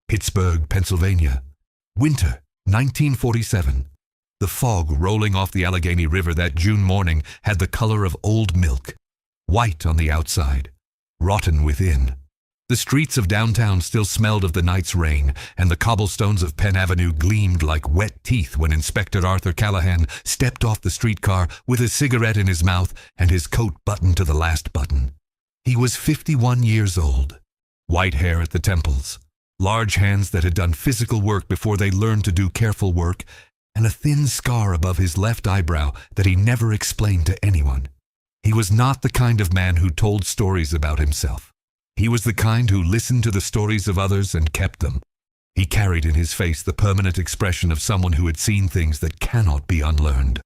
Pittsburgh, Pennsylvania. Winter, 1947. The fog rolling off the Allegheny River that June morning had the color of old milk, white on the outside, rotten within. The streets of downtown still smelled of the night's rain, and the cobblestones of Penn Avenue gleamed like wet teeth when Inspector Arthur Callahan stepped off the streetcar with a cigarette in his mouth and his coat buttoned to the last button. He was 51 years old. White hair at the temples, large hands that had done physical work before they learned to do careful work, and a thin scar above his left eyebrow that he never explained to anyone. He was not the kind of man who told stories about himself. He was the kind who listened to the stories of others and kept them. He carried in his face the permanent expression of someone who had seen things that cannot be unlearned.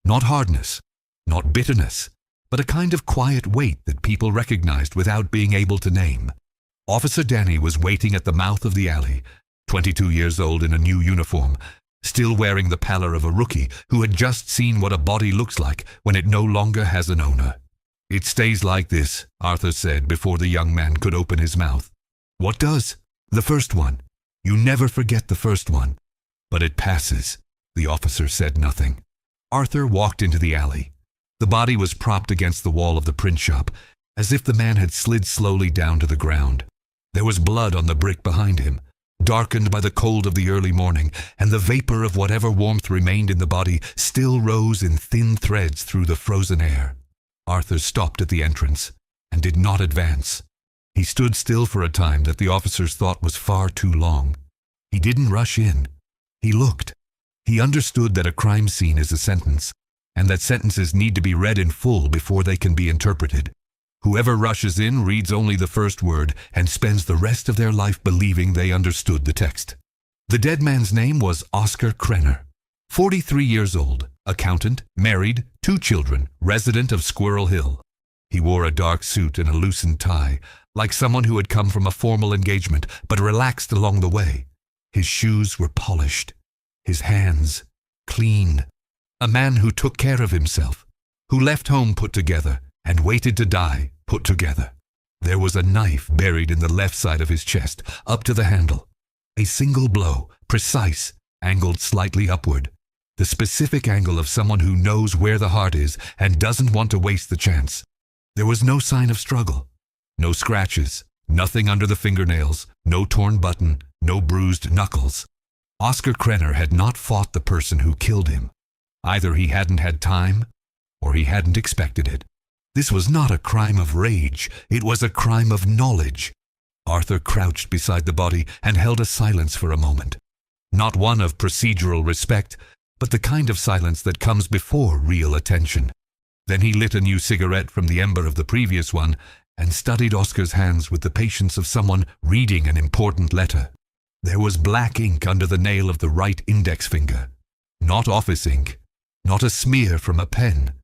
Not hardness, not bitterness, but a kind of quiet weight that people recognized without being able to name. Officer Danny was waiting at the mouth of the alley, 22 years old in a new uniform, still wearing the pallor of a rookie who had just seen what a body looks like when it no longer has an owner. "It stays like this," Arthur said before the young man could open his mouth. "What does?" "The first one. You never forget the first one." "But it passes." The officer said nothing. Arthur walked into the alley. The body was propped against the wall of the print shop, as if the man had slid slowly down to the ground. There was blood on the brick behind him, darkened by the cold of the early morning, and the vapor of whatever warmth remained in the body still rose in thin threads through the frozen air. Arthur stopped at the entrance and did not advance. He stood still for a time that the officers thought was far too long. He didn't rush in. He looked. He understood that a crime scene is a sentence, and that sentences need to be read in full before they can be interpreted. Whoever rushes in reads only the first word and spends the rest of their life believing they understood the text. The dead man's name was Oscar Krenner, 43 years old, accountant, married, 2 children, resident of Squirrel Hill. He wore a dark suit and a loosened tie, like someone who had come from a formal engagement but relaxed along the way. His shoes were polished, his hands clean. A man who took care of himself, who left home put together and waited to die put together. There was a knife buried in the left side of his chest, up to the handle. A single blow, precise, angled slightly upward. The specific angle of someone who knows where the heart is and doesn't want to waste the chance. There was no sign of struggle, no scratches, nothing under the fingernails, no torn button, no bruised knuckles. Oscar Krenner had not fought the person who killed him. Either he hadn't had time, or he hadn't expected it. This was not a crime of rage, it was a crime of knowledge. Arthur crouched beside the body and held a silence for a moment. Not one of procedural respect, but the kind of silence that comes before real attention. Then he lit a new cigarette from the ember of the previous one and studied Oscar's hands with the patience of someone reading an important letter. There was black ink under the nail of the right index finger. Not office ink, not a smear from a pen.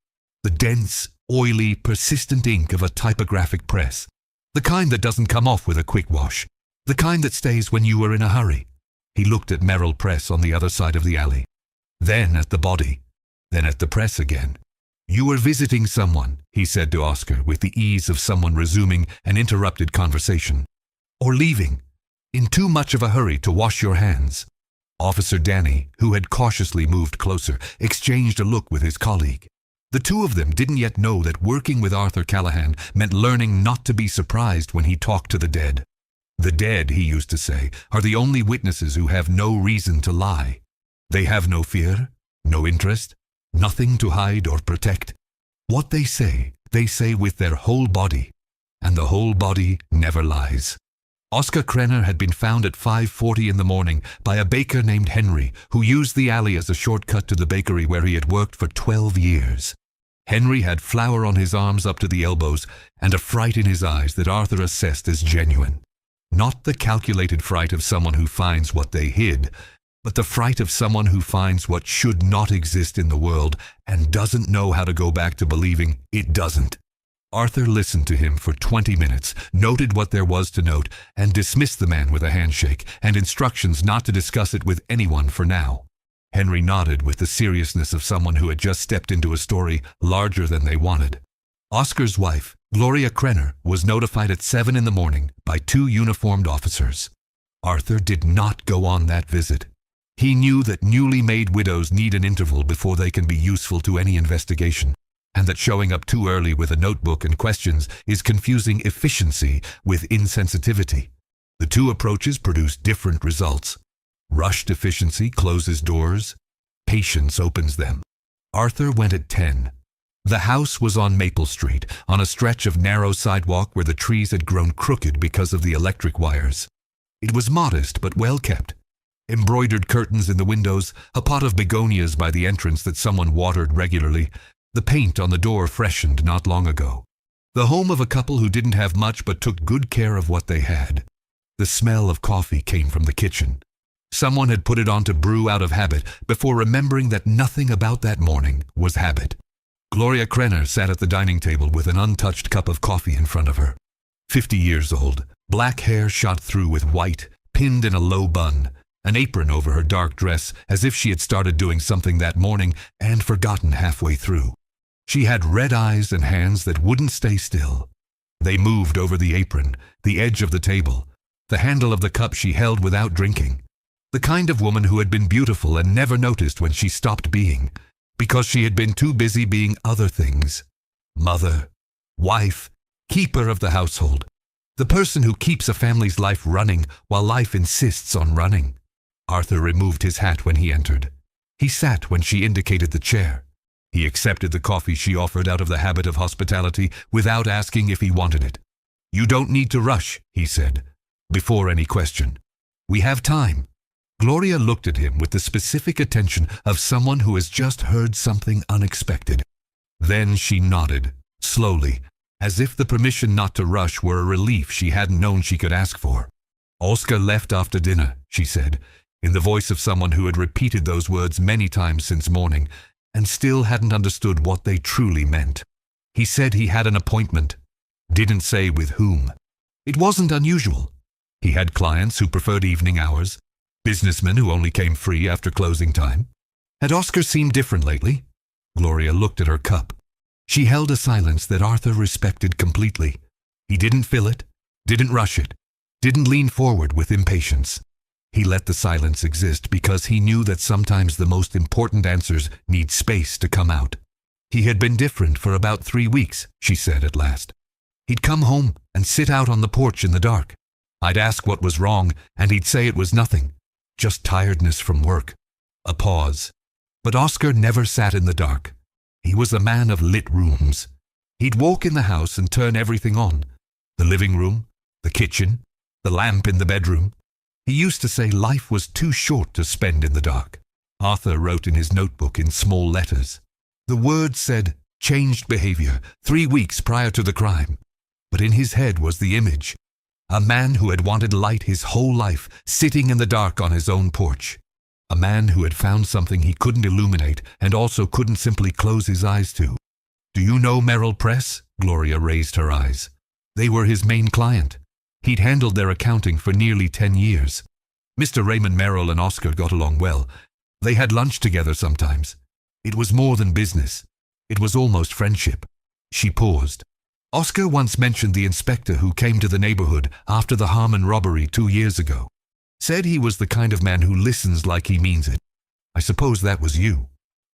The dense, oily, persistent ink of a typographic press. The kind that doesn't come off with a quick wash. The kind that stays when you are in a hurry. He looked at Merrill Press on the other side of the alley. Then at the body. Then at the press again. "You were visiting someone," he said to Oscar with the ease of someone resuming an interrupted conversation. "Or leaving, in too much of a hurry to wash your hands." Officer Danny, who had cautiously moved closer, exchanged a look with his colleague. The two of them didn't yet know that working with Arthur Callahan meant learning not to be surprised when he talked to the dead. The dead, he used to say, are the only witnesses who have no reason to lie. They have no fear, no interest, nothing to hide or protect. What they say with their whole body, and the whole body never lies. Oscar Krenner had been found at 5:40 in the morning by a baker named Henry, who used the alley as a shortcut to the bakery where he had worked for 12 years. Henry had flour on his arms up to the elbows and a fright in his eyes that Arthur assessed as genuine. Not the calculated fright of someone who finds what they hid, but the fright of someone who finds what should not exist in the world and doesn't know how to go back to believing it doesn't. Arthur listened to him for 20 minutes, noted what there was to note, and dismissed the man with a handshake and instructions not to discuss it with anyone for now. Henry nodded with the seriousness of someone who had just stepped into a story larger than they wanted. Oscar's wife, Gloria Krenner, was notified at 7 in the morning by 2 uniformed officers. Arthur did not go on that visit. He knew that newly made widows need an interval before they can be useful to any investigation, and that showing up too early with a notebook and questions is confusing efficiency with insensitivity. The two approaches produce different results. Rushed efficiency closes doors. Patience opens them. Arthur went at 10. The house was on Maple Street, on a stretch of narrow sidewalk where the trees had grown crooked because of the electric wires. It was modest but well kept. Embroidered curtains in the windows, a pot of begonias by the entrance that someone watered regularly, the paint on the door freshened not long ago. The home of a couple who didn't have much but took good care of what they had. The smell of coffee came from the kitchen. Someone had put it on to brew out of habit before remembering that nothing about that morning was habit. Gloria Krenner sat at the dining table with an untouched cup of coffee in front of her. 50 years old, black hair shot through with white, pinned in a low bun, an apron over her dark dress as if she had started doing something that morning and forgotten halfway through. She had red eyes and hands that wouldn't stay still. They moved over the apron, the edge of the table, the handle of the cup she held without drinking. The kind of woman who had been beautiful and never noticed when she stopped being, because she had been too busy being other things. Mother, wife, keeper of the household. The person who keeps a family's life running while life insists on running. Arthur removed his hat when he entered. He sat when she indicated the chair. He accepted the coffee she offered out of the habit of hospitality without asking if he wanted it. "You don't need to rush," he said, before any question. "We have time." Gloria looked at him with the specific attention of someone who has just heard something unexpected. Then she nodded, slowly, as if the permission not to rush were a relief she hadn't known she could ask for. "Oscar left after dinner," she said, in the voice of someone who had repeated those words many times since morning and still hadn't understood what they truly meant. "He said he had an appointment. Didn't say with whom. It wasn't unusual. He had clients who preferred evening hours, businessmen who only came free after closing time. Had Oscar seemed different lately?" Gloria looked at her cup. She held a silence that Arthur respected completely. He didn't fill it, didn't rush it, didn't lean forward with impatience. He let the silence exist because he knew that sometimes the most important answers need space to come out. "He had been different for about 3 weeks," she said at last. "He'd come home and sit out on the porch in the dark. I'd ask what was wrong, and he'd say it was nothing, just tiredness from work." A pause. But Oscar never sat in the dark. He was a man of lit rooms. He'd walk in the house and turn everything on. The living room, the kitchen, the lamp in the bedroom. He used to say life was too short to spend in the dark. Arthur wrote in his notebook in small letters. The words said, "changed behavior, 3 weeks prior to the crime." But in his head was the image. A man who had wanted light his whole life, sitting in the dark on his own porch. A man who had found something he couldn't illuminate and also couldn't simply close his eyes to. "Do you know Merrill Press?" Gloria raised her eyes. They were his main client. He'd handled their accounting for nearly 10 years. Mr. Raymond Merrill and Oscar got along well. They had lunch together sometimes. It was more than business. It was almost friendship. She paused. Oscar once mentioned the inspector who came to the neighborhood after the Harmon robbery 2 years ago. Said he was the kind of man who listens like he means it. I suppose that was you.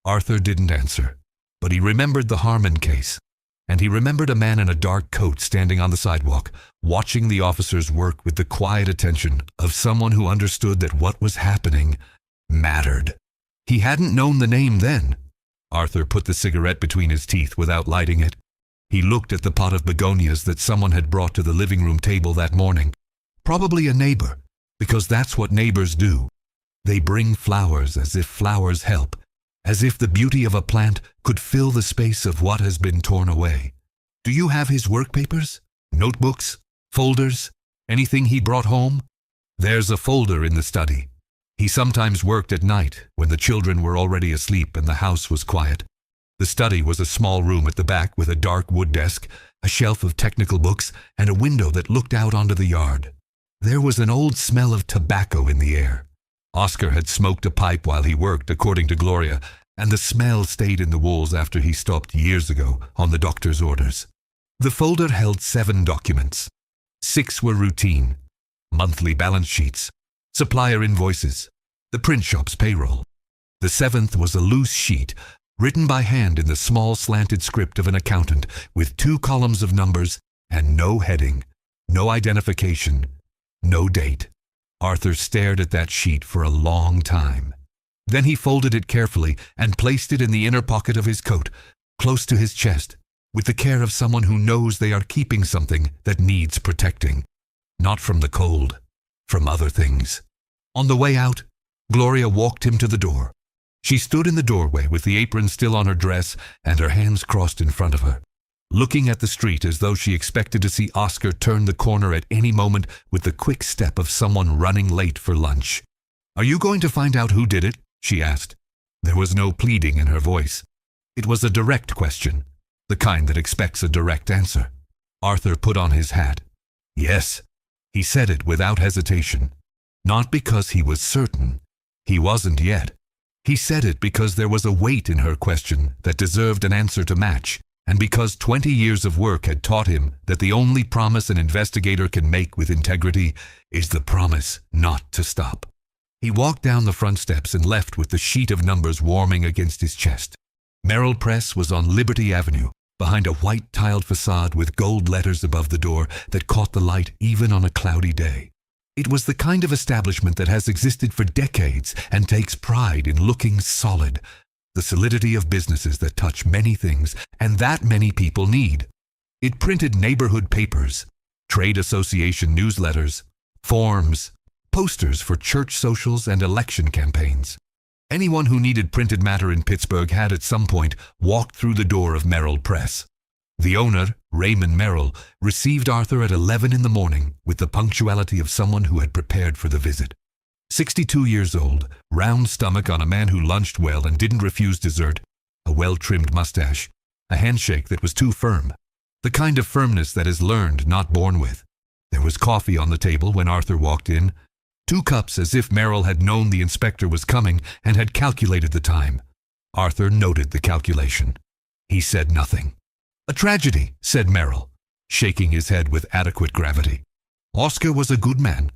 Arthur didn't answer, but he remembered the Harmon case. And he remembered a man in a dark coat standing on the sidewalk, watching the officers work with the quiet attention of someone who understood that what was happening mattered. He hadn't known the name then. Arthur put the cigarette between his teeth without lighting it. He looked at the pot of begonias that someone had brought to the living room table that morning. Probably a neighbor, because that's what neighbors do. They bring flowers as if flowers help, as if the beauty of a plant could fill the space of what has been torn away. Do you have his work papers? Notebooks? Folders? Anything he brought home? There's a folder in the study. He sometimes worked at night when the children were already asleep and the house was quiet. The study was a small room at the back with a dark wood desk, a shelf of technical books, and a window that looked out onto the yard. There was an old smell of tobacco in the air. Oscar had smoked a pipe while he worked, according to Gloria, and the smell stayed in the walls after he stopped years ago on the doctor's orders. The folder held 7 documents. 6 were routine. Monthly balance sheets, supplier invoices, the print shop's payroll. The seventh was a loose sheet, written by hand in the small slanted script of an accountant, with 2 columns of numbers and no heading, no identification, no date. Arthur stared at that sheet for a long time. Then he folded it carefully and placed it in the inner pocket of his coat, close to his chest, with the care of someone who knows they are keeping something that needs protecting. Not from the cold, from other things. On the way out, Gloria walked him to the door. She stood in the doorway with the apron still on her dress and her hands crossed in front of her, looking at the street as though she expected to see Oscar turn the corner at any moment with the quick step of someone running late for lunch. "Are you going to find out who did it?" she asked. There was no pleading in her voice. It was a direct question, the kind that expects a direct answer. Arthur put on his hat. Yes, he said it without hesitation. Not because he was certain. He wasn't yet. He said it because there was a weight in her question that deserved an answer to match, and because 20 years of work had taught him that the only promise an investigator can make with integrity is the promise not to stop. He walked down the front steps and left with the sheet of numbers warming against his chest. Merrill Press was on Liberty Avenue, behind a white tiled facade with gold letters above the door that caught the light even on a cloudy day. It was the kind of establishment that has existed for decades and takes pride in looking solid, the solidity of businesses that touch many things and that many people need. It printed neighborhood papers, trade association newsletters, forms, posters for church socials and election campaigns. Anyone who needed printed matter in Pittsburgh had at some point walked through the door of Merrill Press. The owner, Raymond Merrill, received Arthur at 11 in the morning with the punctuality of someone who had prepared for the visit. 62 years old, round stomach on a man who lunched well and didn't refuse dessert, a well-trimmed mustache, a handshake that was too firm, the kind of firmness that is learned, not born with. There was coffee on the table when Arthur walked in, 2 cups as if Merrill had known the inspector was coming and had calculated the time. Arthur noted the calculation. He said nothing. "A tragedy," said Merrill, shaking his head with adequate gravity. "Oscar was a good man.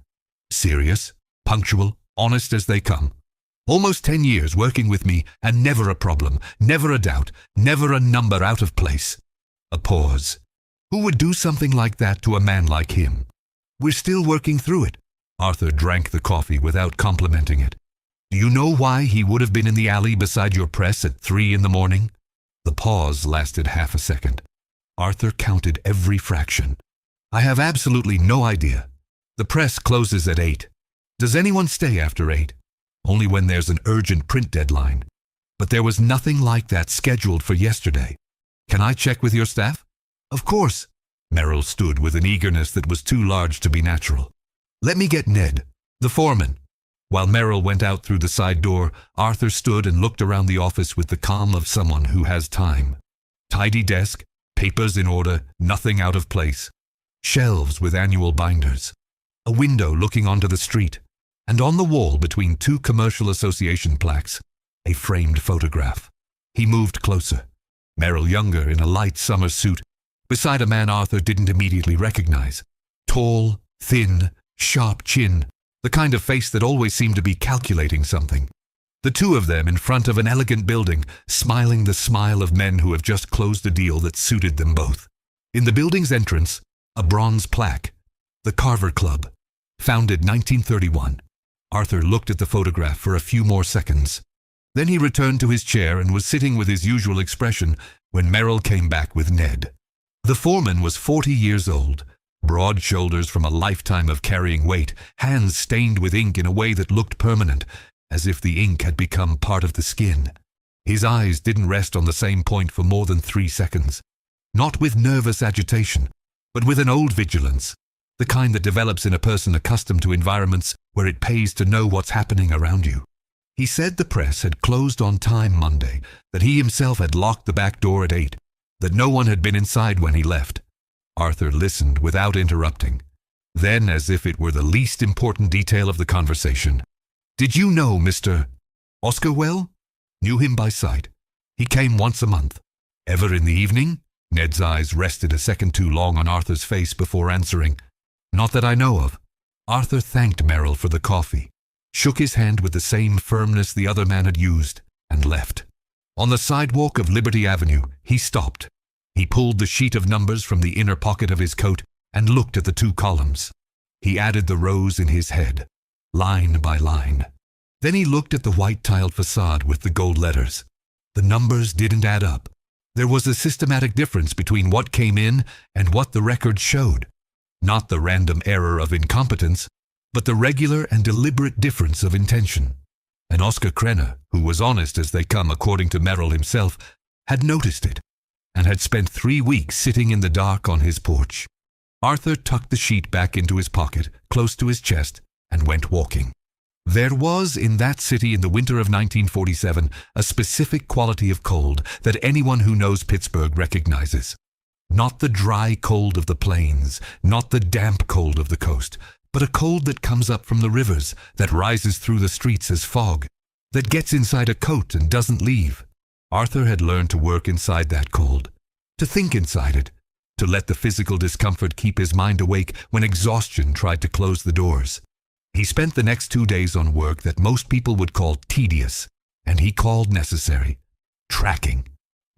Serious, punctual, honest as they come. Almost 10 years working with me and never a problem, never a doubt, never a number out of place." A pause. Who would do something like that to a man like him? "We're still working through it." Arthur drank the coffee without complimenting it. "Do you know why he would have been in the alley beside your press at 3 in the morning?" The pause lasted half a second. Arthur counted every fraction. "I have absolutely no idea. The press closes at 8. Does anyone stay after 8? Only when there's an urgent print deadline. But there was nothing like that scheduled for yesterday. Can I check with your staff?" "Of course." Merrill stood with an eagerness that was too large to be natural. "Let me get Ned, the foreman." While Merrill went out through the side door, Arthur stood and looked around the office with the calm of someone who has time. Tidy desk, papers in order, nothing out of place. Shelves with annual binders. A window looking onto the street. And on the wall between 2 commercial association plaques, a framed photograph. He moved closer. Merrill younger in a light summer suit, beside a man Arthur didn't immediately recognize. Tall, thin, sharp chin, the kind of face that always seemed to be calculating something. The 2 of them in front of an elegant building, smiling the smile of men who have just closed a deal that suited them both. In the building's entrance, a bronze plaque, the Carver Club, founded 1931. Arthur looked at the photograph for a few more seconds. Then he returned to his chair and was sitting with his usual expression when Merrill came back with Ned. The foreman was 40 years old, broad shoulders from a lifetime of carrying weight, hands stained with ink in a way that looked permanent, as if the ink had become part of the skin. His eyes didn't rest on the same point for more than 3 seconds. Not with nervous agitation, but with an old vigilance, the kind that develops in a person accustomed to environments where it pays to know what's happening around you. He said the press had closed on time Monday, that he himself had locked the back door at 8, that no one had been inside when he left. Arthur listened without interrupting. Then, as if it were the least important detail of the conversation, "Did you know Mr. Oscar well?" "Knew him by sight. He came once a month." "Ever in the evening?" Ned's eyes rested a second too long on Arthur's face before answering. "Not that I know of." Arthur thanked Merrill for the coffee, shook his hand with the same firmness the other man had used, and left. On the sidewalk of Liberty Avenue, he stopped. He pulled the sheet of numbers from the inner pocket of his coat and looked at the 2 columns. He added the rows in his head, line by line. Then he looked at the white-tiled facade with the gold letters. The numbers didn't add up. There was a systematic difference between what came in and what the record showed. Not the random error of incompetence, but the regular and deliberate difference of intention. And Oscar Krepp, who was honest as they come according to Merrill himself, had noticed it, and had spent 3 weeks sitting in the dark on his porch. Arthur tucked the sheet back into his pocket, close to his chest, and went walking. There was in that city in the winter of 1947 a specific quality of cold that anyone who knows Pittsburgh recognizes. Not the dry cold of the plains, not the damp cold of the coast, but a cold that comes up from the rivers, that rises through the streets as fog, that gets inside a coat and doesn't leave. Arthur had learned to work inside that cold, to think inside it, to let the physical discomfort keep his mind awake when exhaustion tried to close the doors. He spent the next 2 days on work that most people would call tedious, and he called necessary: tracking.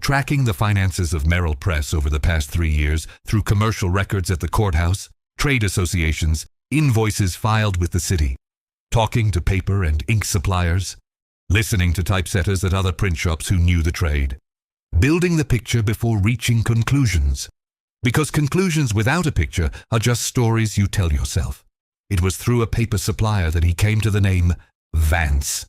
Tracking the finances of Merrill Press over the past 3 years through commercial records at the courthouse, trade associations, invoices filed with the city, talking to paper and ink suppliers, listening to typesetters at other print shops who knew the trade, building the picture before reaching conclusions. Because conclusions without a picture are just stories you tell yourself. It was through a paper supplier that he came to the name Vance.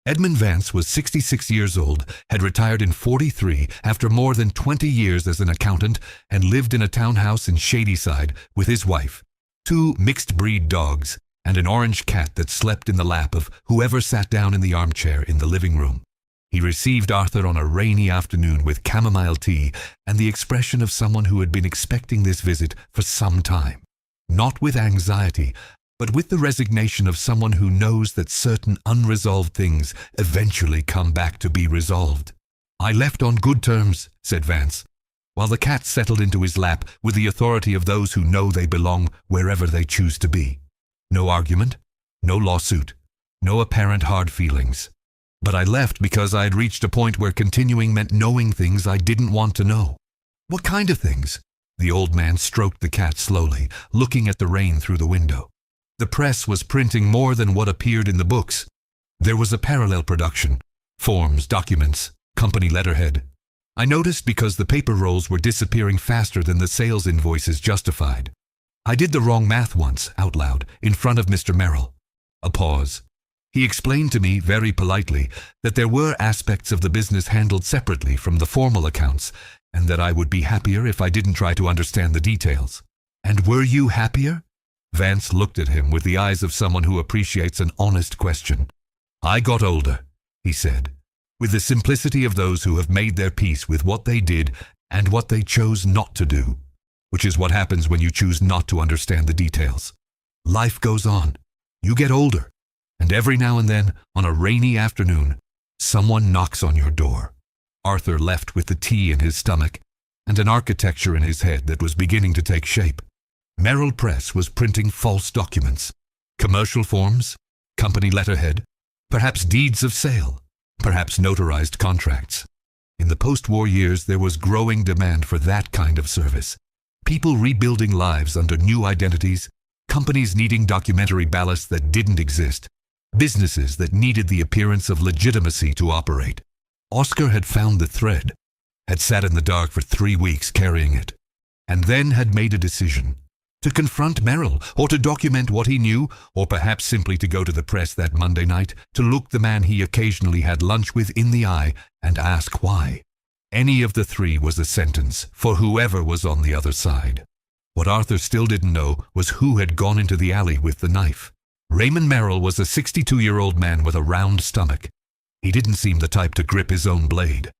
Edmund Vance was 66 years old, had retired in 43 after more than 20 years as an accountant, and lived in a townhouse in Shadyside with his wife, 2 mixed-breed dogs, and an orange cat that slept in the lap of whoever sat down in the armchair in the living room. He received Arthur on a rainy afternoon with chamomile tea and the expression of someone who had been expecting this visit for some time. Not with anxiety, but with the resignation of someone who knows that certain unresolved things eventually come back to be resolved. "I left on good terms," said Vance, while the cat settled into his lap with the authority of those who know they belong wherever they choose to be. No argument, no lawsuit, no apparent hard feelings. But I left because I had reached a point where continuing meant knowing things I didn't want to know. "What kind of things?" The old man stroked the cat slowly, looking at the rain through the window. The press was printing more than what appeared in the books. There was a parallel production: forms, documents, company letterhead. I noticed because the paper rolls were disappearing faster than the sales invoices justified. I did the wrong math once, out loud, in front of Mr. Merrill. A pause. He explained to me, very politely, that there were aspects of the business handled separately from the formal accounts, and that I would be happier if I didn't try to understand the details. "And were you happier?" Vance looked at him with the eyes of someone who appreciates an honest question. "I got older," he said, with the simplicity of those who have made their peace with what they did and what they chose not to do, which is what happens when you choose not to understand the details. Life goes on. You get older, and every now and then, on a rainy afternoon, someone knocks on your door. Arthur left with the tea in his stomach and an architecture in his head that was beginning to take shape. Merrill Press was printing false documents, commercial forms, company letterhead, perhaps deeds of sale, perhaps notarized contracts. In the post-war years, there was growing demand for that kind of service. People rebuilding lives under new identities, companies needing documentary ballast that didn't exist, businesses that needed the appearance of legitimacy to operate. Oscar had found the thread, had sat in the dark for 3 weeks carrying it, and then had made a decision: to confront Merrill, or to document what he knew, or perhaps simply to go to the press that Monday night, to look the man he occasionally had lunch with in the eye and ask why. Any of the 3 was a sentence for whoever was on the other side. What Arthur still didn't know was who had gone into the alley with the knife. Raymond Merrill was a 62-year-old man with a round stomach. He didn't seem the type to grip his own blade.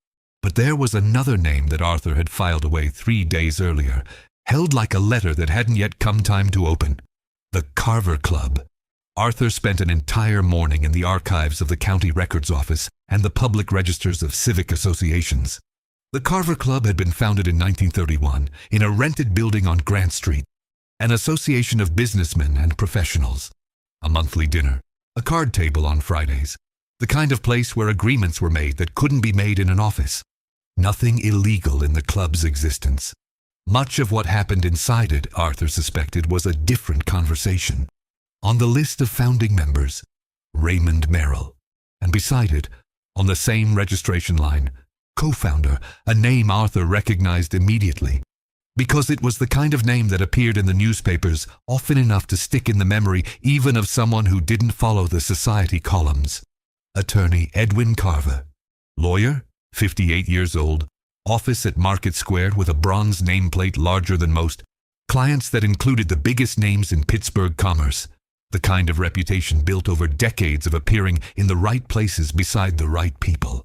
But there was another name that Arthur had filed away 3 days earlier, held like a letter that hadn't yet come time to open. The Carver Club. Arthur spent an entire morning in the archives of the county records office and the public registers of civic associations. The Carver Club had been founded in 1931 in a rented building on Grant Street. an association of businessmen and professionals, a monthly dinner, a card table on Fridays, the kind of place where agreements were made that couldn't be made in an office. Nothing illegal in the club's existence. Much of what happened inside it, Arthur suspected, was a different conversation. On the list of founding members, Raymond Merrill, and beside it, on the same registration line, co-founder, a name Arthur recognized immediately, because it was the kind of name that appeared in the newspapers often enough to stick in the memory even of someone who didn't follow the society columns. Attorney Edwin Carver. Lawyer, 58 years old, office at Market Square with a bronze nameplate larger than most, clients that included the biggest names in Pittsburgh commerce, the kind of reputation built over decades of appearing in the right places beside the right people.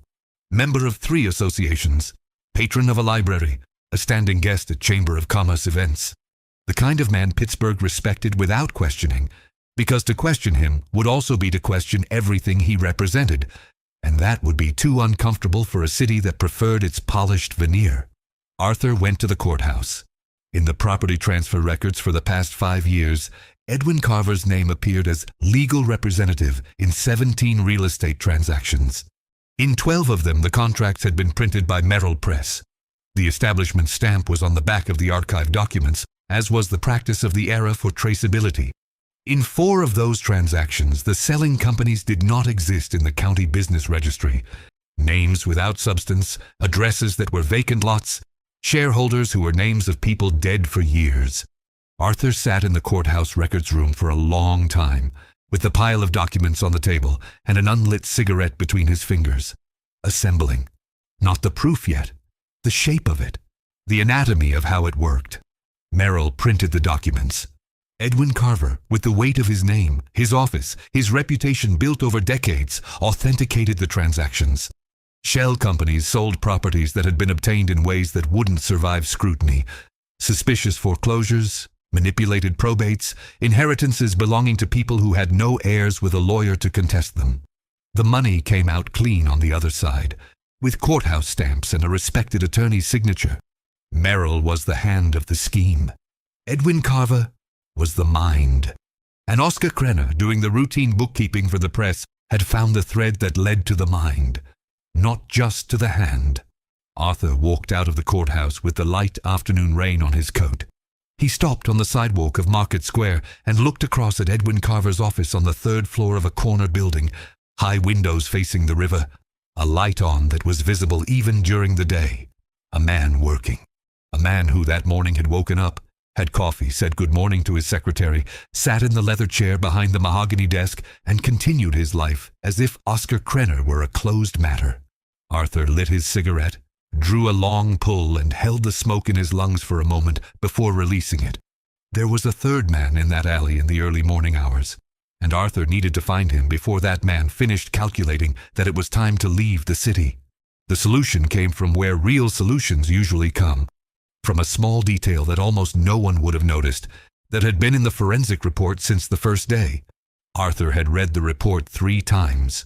Member of 3 associations, patron of a library, a standing guest at Chamber of Commerce events. The kind of man Pittsburgh respected without questioning, because to question him would also be to question everything he represented, and that would be too uncomfortable for a city that preferred its polished veneer. Arthur went to the courthouse. In the property transfer records for the past 5 years, Edwin Carver's name appeared as legal representative in 17 real estate transactions. In 12 of them, the contracts had been printed by Merrill Press. The establishment stamp was on the back of the archived documents, as was the practice of the era for traceability. In 4 of those transactions, the selling companies did not exist in the county business registry. Names without substance, addresses that were vacant lots, shareholders who were names of people dead for years. Arthur sat in the courthouse records room for a long time, with the pile of documents on the table and an unlit cigarette between his fingers, assembling. Not the proof yet, the shape of it, the anatomy of how it worked. Merrill printed the documents. Edwin Carver, with the weight of his name, his office, his reputation built over decades, authenticated the transactions. Shell companies sold properties that had been obtained in ways that wouldn't survive scrutiny. Suspicious foreclosures, manipulated probates, inheritances belonging to people who had no heirs with a lawyer to contest them. The money came out clean on the other side, with courthouse stamps and a respected attorney's signature. Merrill was the hand of the scheme. Edwin Carver was the mind. And Oscar Krenner, doing the routine bookkeeping for the press, had found the thread that led to the mind, not just to the hand. Arthur walked out of the courthouse with the light afternoon rain on his coat. He stopped on the sidewalk of Market Square and looked across at Edwin Carver's office on the 3rd floor of a corner building, high windows facing the river, a light on that was visible even during the day. A man working. A man who that morning had woken up, had coffee, said good morning to his secretary, sat in the leather chair behind the mahogany desk, and continued his life as if Oscar Krenner were a closed matter. Arthur lit his cigarette, drew a long pull, and held the smoke in his lungs for a moment before releasing it. There was a 3rd man in that alley in the early morning hours, and Arthur needed to find him before that man finished calculating that it was time to leave the city. The solution came from where real solutions usually come, from a small detail that almost no one would have noticed, that had been in the forensic report since the first day. Arthur had read the report 3 times.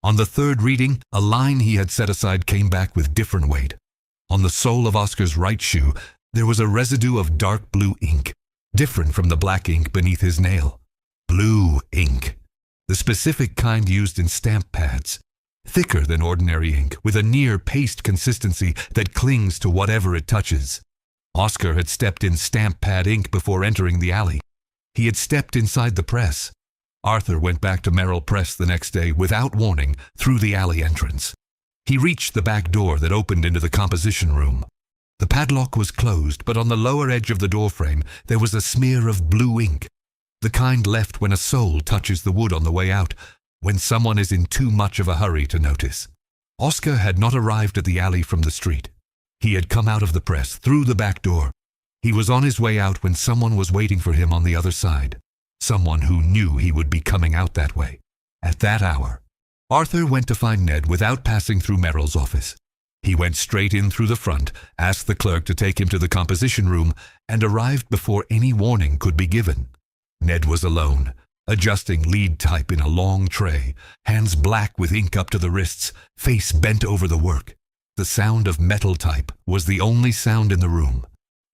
On the 3rd reading, a line he had set aside came back with different weight. On the sole of Oscar's right shoe, there was a residue of dark blue ink, different from the black ink beneath his nail. Blue ink. The specific kind used in stamp pads. Thicker than ordinary ink, with a near paste consistency that clings to whatever it touches. Oscar had stepped in stamp pad ink before entering the alley. He had stepped inside the press. Arthur went back to Merrill Press the next day without warning through the alley entrance. He reached the back door that opened into the composition room. The padlock was closed, but on the lower edge of the doorframe there was a smear of blue ink, the kind left when a sole touches the wood on the way out, when someone is in too much of a hurry to notice. Oscar had not arrived at the alley from the street. He had come out of the press, through the back door. He was on his way out when someone was waiting for him on the other side. Someone who knew he would be coming out that way, at that hour. Arthur went to find Ned without passing through Merrill's office. He went straight in through the front, asked the clerk to take him to the composition room, and arrived before any warning could be given. Ned was alone, adjusting lead type in a long tray, hands black with ink up to the wrists, face bent over the work. The sound of metal type was the only sound in the room.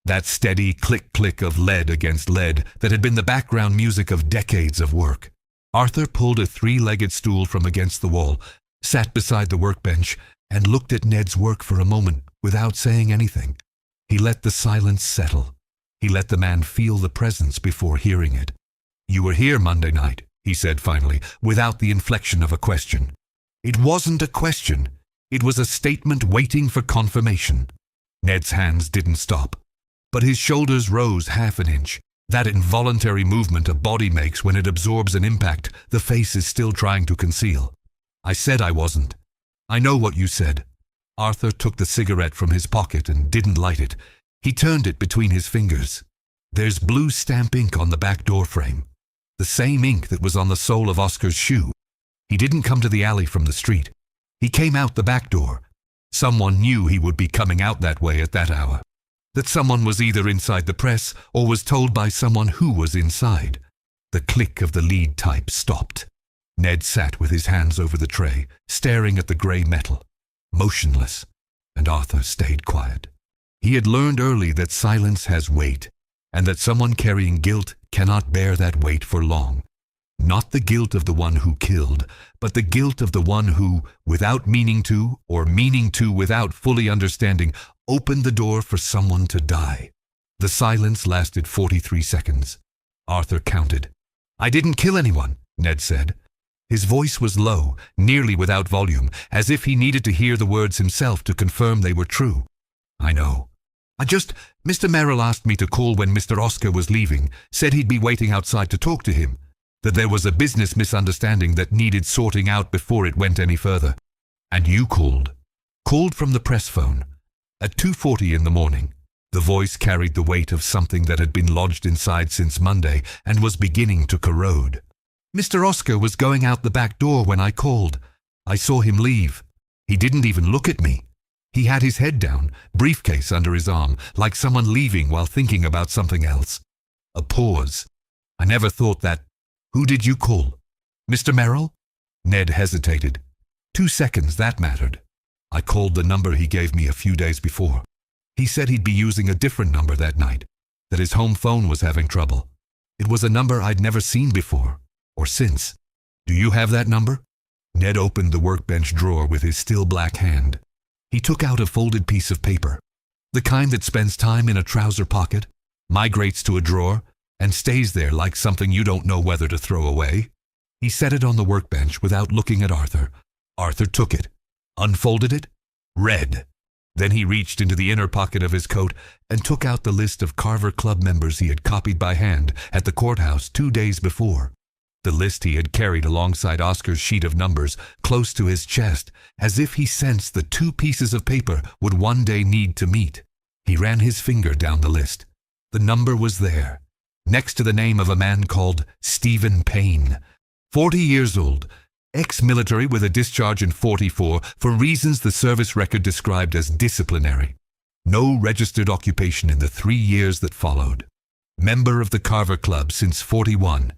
That steady click-click of lead against lead that had been the background music of decades of work. Arthur pulled a three-legged stool from against the wall, sat beside the workbench, and looked at Ned's work for a moment without saying anything. He let the silence settle. He let the man feel the presence before hearing it. "You were here Monday night," he said finally, without the inflection of a question. It wasn't a question. It was a statement waiting for confirmation. Ned's hands didn't stop, but his shoulders rose half an inch. That involuntary movement a body makes when it absorbs an impact the face is still trying to conceal. "I said I wasn't. I know what you said." Arthur took the cigarette from his pocket and didn't light it. He turned it between his fingers. "There's blue stamp ink on the back door frame. The same ink that was on the sole of Oscar's shoe. He didn't come to the alley from the street. He came out the back door. Someone knew he would be coming out that way at that hour. That someone was either inside the press or was told by someone who was inside." The click of the lead type stopped. Ned sat with his hands over the tray, staring at the grey metal, motionless, and Arthur stayed quiet. He had learned early that silence has weight, and that someone carrying guilt cannot bear that weight for long. Not the guilt of the one who killed, but the guilt of the one who, without meaning to, or meaning to without fully understanding, opened the door for someone to die. The silence lasted 43 seconds. Arthur counted. "I didn't kill anyone," Ned said. His voice was low, nearly without volume, as if he needed to hear the words himself to confirm they were true. "I know. Mr. Merrill asked me to call when Mr. Oscar was leaving, said he'd be waiting outside to talk to him, that there was a business misunderstanding that needed sorting out before it went any further. And you called. Called from the press phone. At 2:40 in the morning." The voice carried the weight of something that had been lodged inside since Monday and was beginning to corrode. "Mr. Oscar was going out the back door when I called. I saw him leave. He didn't even look at me. He had his head down, briefcase under his arm, like someone leaving while thinking about something else." A pause. "I never thought that. Who did you call? Mr. Merrill?" Ned hesitated. 2 seconds, that mattered. "I called the number he gave me a few days before. He said he'd be using a different number that night, that his home phone was having trouble. It was a number I'd never seen before, or since. Do you have that number?" Ned opened the workbench drawer with his still black hand. He took out a folded piece of paper, the kind that spends time in a trouser pocket, migrates to a drawer, and stays there like something you don't know whether to throw away. He set it on the workbench without looking at Arthur. Arthur took it, unfolded it, read. Then he reached into the inner pocket of his coat and took out the list of Carver Club members he had copied by hand at the courthouse 2 days before. The list he had carried alongside Oscar's sheet of numbers close to his chest, as if he sensed the 2 pieces of paper would one day need to meet. He ran his finger down the list. The number was there, next to the name of a man called Stephen Payne, 40 years old, ex-military with a discharge in 44 for reasons the service record described as disciplinary. No registered occupation in the 3 years that followed. Member of the Carver Club since 41.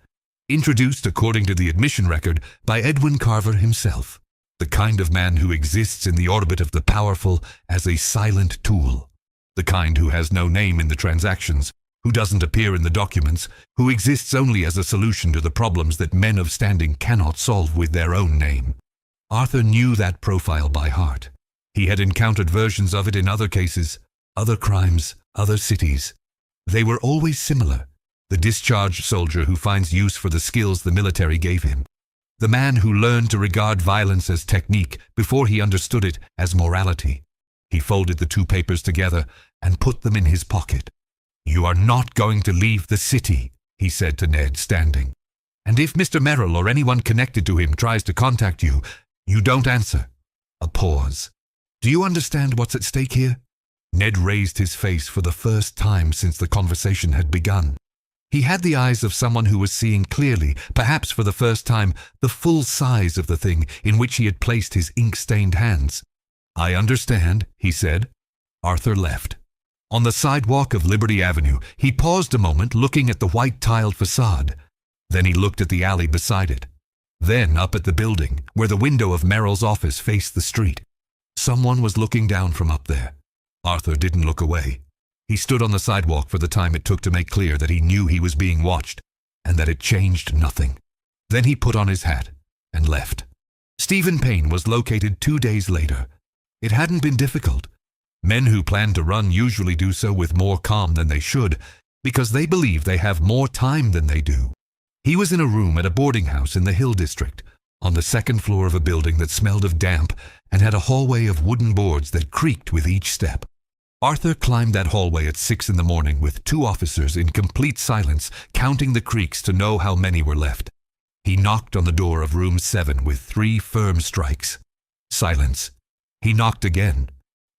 Introduced, according to the admission record, by Edwin Carver himself, the kind of man who exists in the orbit of the powerful as a silent tool, the kind who has no name in the transactions, who doesn't appear in the documents, who exists only as a solution to the problems that men of standing cannot solve with their own name. Arthur knew that profile by heart. He had encountered versions of it in other cases, other crimes, other cities. They were always similar. The discharged soldier who finds use for the skills the military gave him. The man who learned to regard violence as technique before he understood it as morality. He folded the 2 papers together and put them in his pocket. "You are not going to leave the city," he said to Ned, standing. "And if Mr. Merrill or anyone connected to him tries to contact you, you don't answer." A pause. "Do you understand what's at stake here?" Ned raised his face for the first time since the conversation had begun. He had the eyes of someone who was seeing clearly, perhaps for the first time, the full size of the thing in which he had placed his ink-stained hands. "I understand," he said. Arthur left. On the sidewalk of Liberty Avenue, he paused a moment looking at the white-tiled facade. Then he looked at the alley beside it. Then up at the building, where the window of Merrill's office faced the street. Someone was looking down from up there. Arthur didn't look away. He stood on the sidewalk for the time it took to make clear that he knew he was being watched, and that it changed nothing. Then he put on his hat and left. Stephen Payne was located 2 days later. It hadn't been difficult. Men who plan to run usually do so with more calm than they should, because they believe they have more time than they do. He was in a room at a boarding house in the Hill District, on the second floor of a building that smelled of damp and had a hallway of wooden boards that creaked with each step. Arthur climbed that hallway at 6 in the morning with 2 officers in complete silence, counting the creaks to know how many were left. He knocked on the door of room 7 with 3 firm strikes. Silence. He knocked again.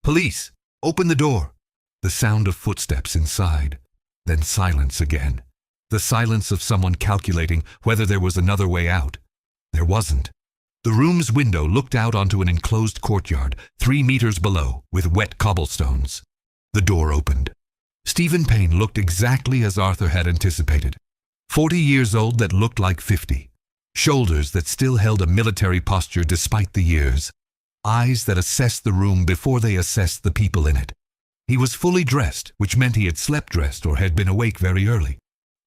"Police! Open the door!" The sound of footsteps inside. Then silence again. The silence of someone calculating whether there was another way out. There wasn't. The room's window looked out onto an enclosed courtyard 3 meters below with wet cobblestones. The door opened. Stephen Payne looked exactly as Arthur had anticipated. 40 years old that looked like 50. Shoulders that still held a military posture despite the years. Eyes that assessed the room before they assessed the people in it. He was fully dressed, which meant he had slept dressed or had been awake very early.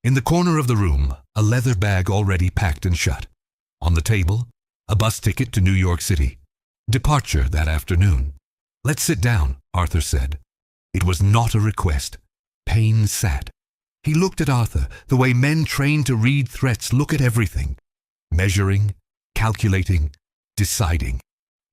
In the corner of the room, a leather bag already packed and shut. On the table, a bus ticket to New York City. Departure that afternoon. "Let's sit down," Arthur said. It was not a request. Payne sat. He looked at Arthur the way men trained to read threats look at everything. Measuring, calculating, deciding.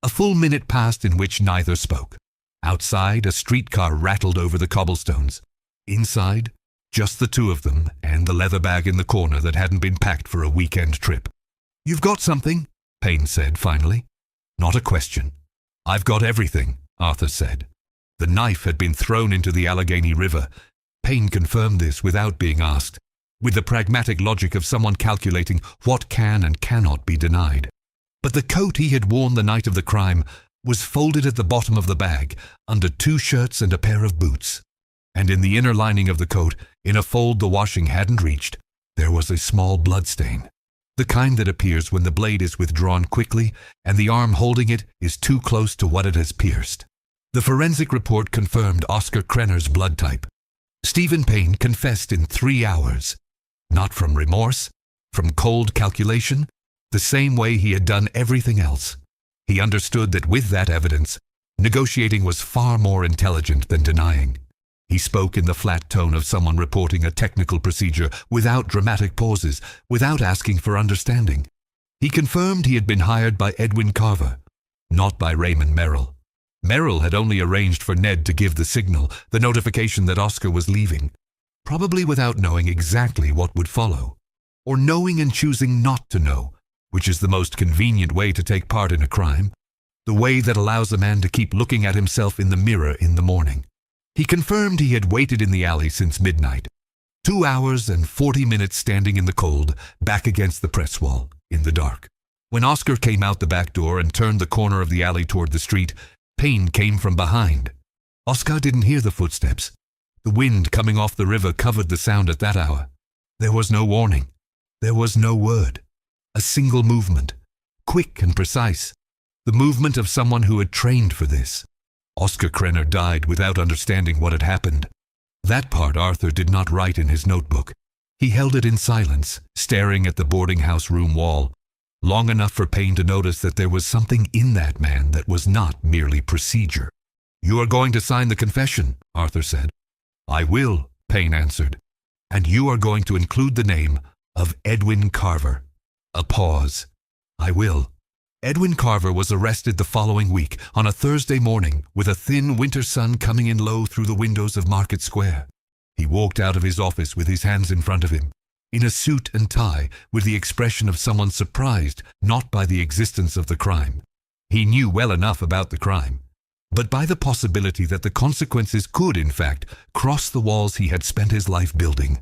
A full minute passed in which neither spoke. Outside, a streetcar rattled over the cobblestones. Inside, just the 2 of them and the leather bag in the corner that hadn't been packed for a weekend trip. "You've got something?" Payne said finally. Not a question. "I've got everything," Arthur said. The knife had been thrown into the Allegheny River. Payne confirmed this without being asked, with the pragmatic logic of someone calculating what can and cannot be denied. But the coat he had worn the night of the crime was folded at the bottom of the bag, under 2 shirts and a pair of boots. And in the inner lining of the coat, in a fold the washing hadn't reached, there was a small bloodstain. The kind that appears when the blade is withdrawn quickly and the arm holding it is too close to what it has pierced. The forensic report confirmed Oscar Krenner's blood type. Stephen Payne confessed in 3 hours. Not from remorse, from cold calculation, the same way he had done everything else. He understood that with that evidence, negotiating was far more intelligent than denying. He spoke in the flat tone of someone reporting a technical procedure, without dramatic pauses, without asking for understanding. He confirmed he had been hired by Edwin Carver, not by Raymond Merrill. Merrill had only arranged for Ned to give the signal, the notification that Oscar was leaving, probably without knowing exactly what would follow, or knowing and choosing not to know, which is the most convenient way to take part in a crime, the way that allows a man to keep looking at himself in the mirror in the morning. He confirmed he had waited in the alley since midnight. 2 hours and 40 minutes standing in the cold, back against the press wall, in the dark. When Oscar came out the back door and turned the corner of the alley toward the street, Payne came from behind. Oscar didn't hear the footsteps. The wind coming off the river covered the sound at that hour. There was no warning. There was no word. A single movement, quick and precise. The movement of someone who had trained for this. Oscar Krenner died without understanding what had happened. That part Arthur did not write in his notebook. He held it in silence, staring at the boarding house room wall, long enough for Payne to notice that there was something in that man that was not merely procedure. "You are going to sign the confession," Arthur said. "I will," Payne answered. "And you are going to include the name of Edwin Carver." A pause. "I will." Edwin Carver was arrested the following week, on a Thursday morning, with a thin winter sun coming in low through the windows of Market Square. He walked out of his office with his hands in front of him, in a suit and tie, with the expression of someone surprised not by the existence of the crime. He knew well enough about the crime, but by the possibility that the consequences could, in fact, cross the walls he had spent his life building.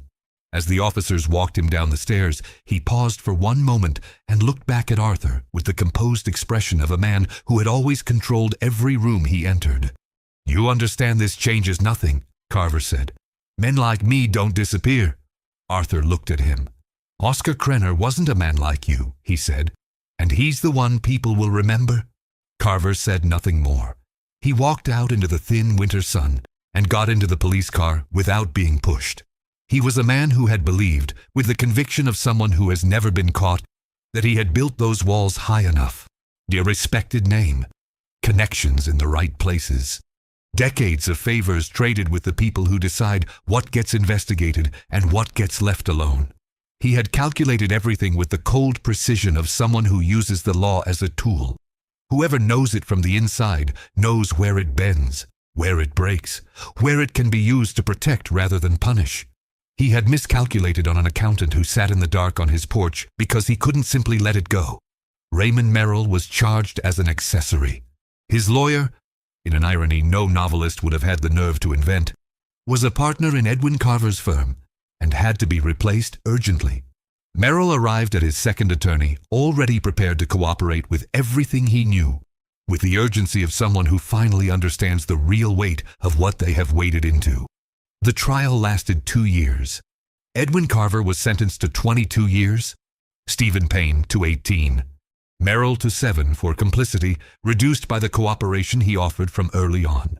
As the officers walked him down the stairs, he paused for one moment and looked back at Arthur with the composed expression of a man who had always controlled every room he entered. "You understand this changes nothing," Carver said. "Men like me don't disappear." Arthur looked at him. "Oscar Krenner wasn't a man like you," he said, "and he's the one people will remember." Carver said nothing more. He walked out into the thin winter sun, and got into the police car without being pushed. He was a man who had believed, with the conviction of someone who has never been caught, that he had built those walls high enough. A respected name, connections in the right places, decades of favors traded with the people who decide what gets investigated and what gets left alone. He had calculated everything with the cold precision of someone who uses the law as a tool. Whoever knows it from the inside knows where it bends, where it breaks, where it can be used to protect rather than punish. He had miscalculated on an accountant who sat in the dark on his porch because he couldn't simply let it go. Raymond Merrill was charged as an accessory. His lawyer, in an irony no novelist would have had the nerve to invent, was a partner in Edwin Carver's firm and had to be replaced urgently. Merrill arrived at his second attorney, already prepared to cooperate with everything he knew, with the urgency of someone who finally understands the real weight of what they have waded into. The trial lasted 2 years. Edwin Carver was sentenced to 22 years, Stephen Payne to 18, Merrill to 7 for complicity, reduced by the cooperation he offered from early on.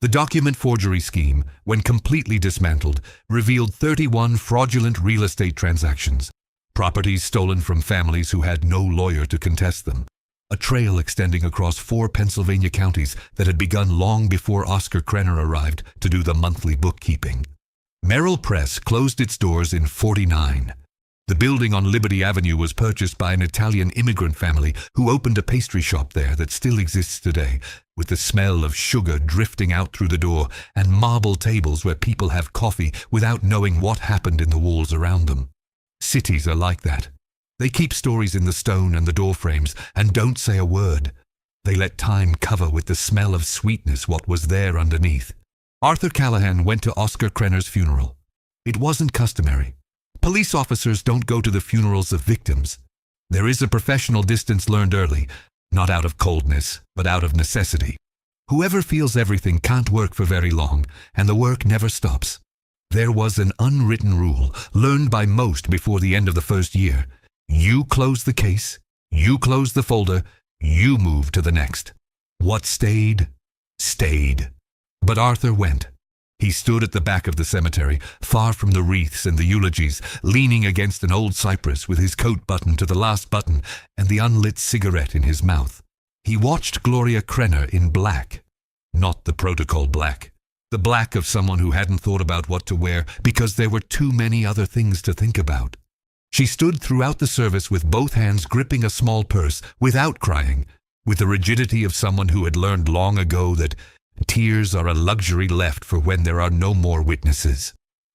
The document forgery scheme, when completely dismantled, revealed 31 fraudulent real estate transactions, properties stolen from families who had no lawyer to contest them, a trail extending across 4 Pennsylvania counties that had begun long before Oscar Krenner arrived to do the monthly bookkeeping. Merrill Press closed its doors in '49. The building on Liberty Avenue was purchased by an Italian immigrant family who opened a pastry shop there that still exists today, with the smell of sugar drifting out through the door and marble tables where people have coffee without knowing what happened in the walls around them. Cities are like that. They keep stories in the stone and the door frames and don't say a word. They let time cover with the smell of sweetness what was there underneath. Arthur Callahan went to Oscar Krenner's funeral. It wasn't customary. Police officers don't go to the funerals of victims. There is a professional distance learned early, not out of coldness, but out of necessity. Whoever feels everything can't work for very long, and the work never stops. There was an unwritten rule, learned by most before the end of the first year. You close the case, you close the folder, you move to the next. What stayed, stayed. But Arthur went. He stood at the back of the cemetery, far from the wreaths and the eulogies, leaning against an old cypress with his coat buttoned to the last button and the unlit cigarette in his mouth. He watched Gloria Krenner in black, not the protocol black, the black of someone who hadn't thought about what to wear because there were too many other things to think about. She stood throughout the service with both hands gripping a small purse, without crying, with the rigidity of someone who had learned long ago that tears are a luxury left for when there are no more witnesses.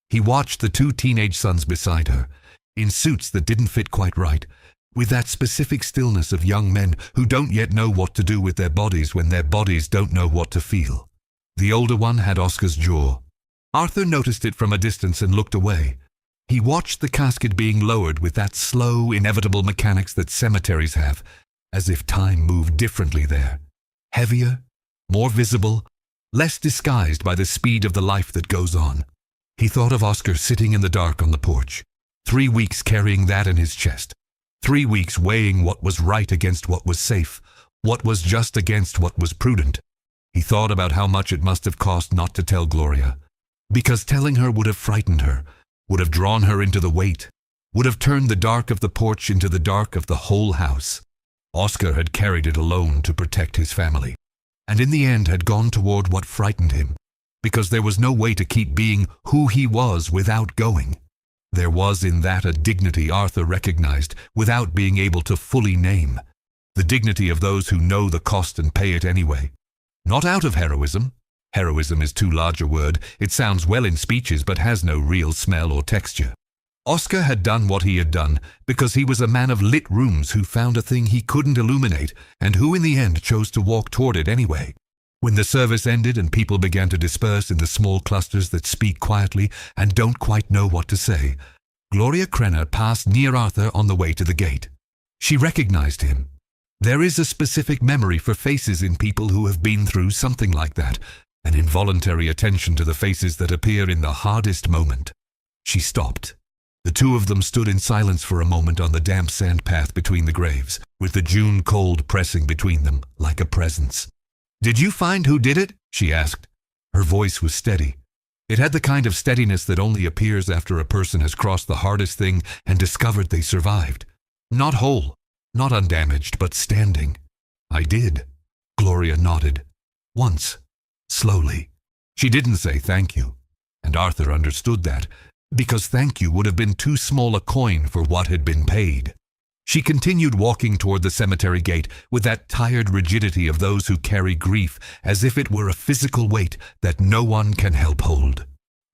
He watched the 2 teenage sons beside her, in suits that didn't fit quite right, with that specific stillness of young men who don't yet know what to do with their bodies when their bodies don't know what to feel. The older one had Oscar's jaw. Arthur noticed it from a distance and looked away. He watched the casket being lowered with that slow, inevitable mechanics that cemeteries have, as if time moved differently there. Heavier, more visible, less disguised by the speed of the life that goes on. He thought of Oscar sitting in the dark on the porch, 3 weeks carrying that in his chest, 3 weeks weighing what was right against what was safe, what was just against what was prudent. He thought about how much it must have cost not to tell Gloria, because telling her would have frightened her, would have drawn her into the weight, would have turned the dark of the porch into the dark of the whole house. Oscar had carried it alone to protect his family, and in the end had gone toward what frightened him, because there was no way to keep being who he was without going. There was in that a dignity Arthur recognized without being able to fully name, the dignity of those who know the cost and pay it anyway. Not out of heroism. Heroism is too large a word. It sounds well in speeches but has no real smell or texture. Oscar had done what he had done because he was a man of lit rooms who found a thing he couldn't illuminate and who in the end chose to walk toward it anyway. When the service ended and people began to disperse in the small clusters that speak quietly and don't quite know what to say, Gloria Krenner passed near Arthur on the way to the gate. She recognized him. There is a specific memory for faces in people who have been through something like that, an involuntary attention to the faces that appear in the hardest moment. She stopped. The 2 of them stood in silence for a moment on the damp sand path between the graves, with the June cold pressing between them like a presence. "Did you find who did it?" she asked. Her voice was steady. It had the kind of steadiness that only appears after a person has crossed the hardest thing and discovered they survived. Not whole, not undamaged, but standing. "I did." Gloria nodded. "Once. Slowly." She didn't say thank you. And Arthur understood that, because thank you would have been too small a coin for what had been paid. She continued walking toward the cemetery gate with that tired rigidity of those who carry grief as if it were a physical weight that no one can help hold.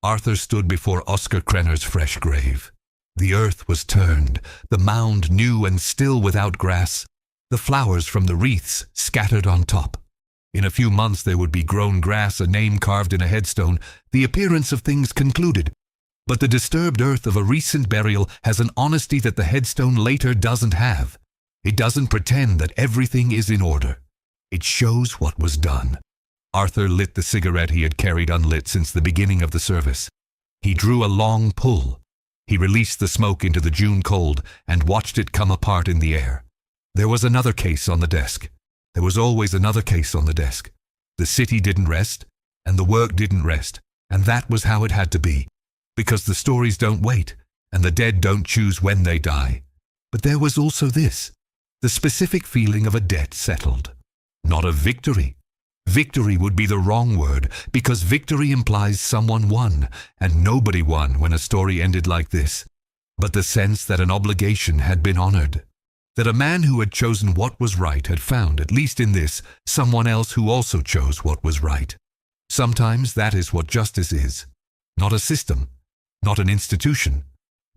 Arthur stood before Oscar Krenner's fresh grave. The earth was turned, the mound new and still without grass, the flowers from the wreaths scattered on top. In a few months there would be grown grass, a name carved in a headstone, the appearance of things concluded. But the disturbed earth of a recent burial has an honesty that the headstone later doesn't have. It doesn't pretend that everything is in order. It shows what was done. Arthur lit the cigarette he had carried unlit since the beginning of the service. He drew a long pull. He released the smoke into the June cold and watched it come apart in the air. There was another case on the desk. There was always another case on the desk. The city didn't rest, and the work didn't rest, and that was how it had to be. Because the stories don't wait, and the dead don't choose when they die. But there was also this, the specific feeling of a debt settled. Not of victory. Victory would be the wrong word, because victory implies someone won, and nobody won when a story ended like this. But the sense that an obligation had been honored. That a man who had chosen what was right had found, at least in this, someone else who also chose what was right. Sometimes that is what justice is. Not a system. Not an institution,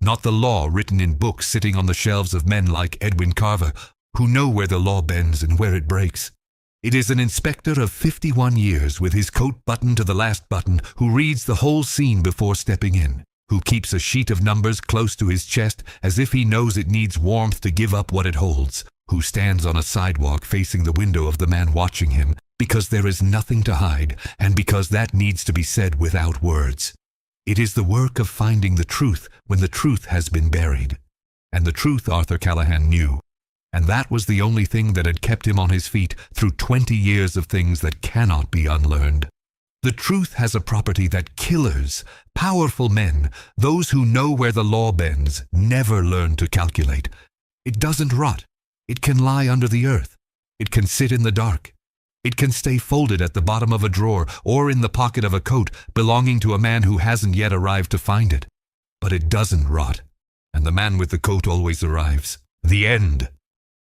not the law written in books sitting on the shelves of men like Edwin Carver, who know where the law bends and where it breaks. It is an inspector of 51 years with his coat buttoned to the last button, who reads the whole scene before stepping in, who keeps a sheet of numbers close to his chest as if he knows it needs warmth to give up what it holds, who stands on a sidewalk facing the window of the man watching him, because there is nothing to hide, and because that needs to be said without words. It is the work of finding the truth when the truth has been buried. And the truth Arthur Callahan knew. And that was the only thing that had kept him on his feet through 20 years of things that cannot be unlearned. The truth has a property that killers, powerful men, those who know where the law bends, never learn to calculate. It doesn't rot. It can lie under the earth. It can sit in the dark. It can stay folded at the bottom of a drawer or in the pocket of a coat belonging to a man who hasn't yet arrived to find it. But it doesn't rot, and the man with the coat always arrives. The end.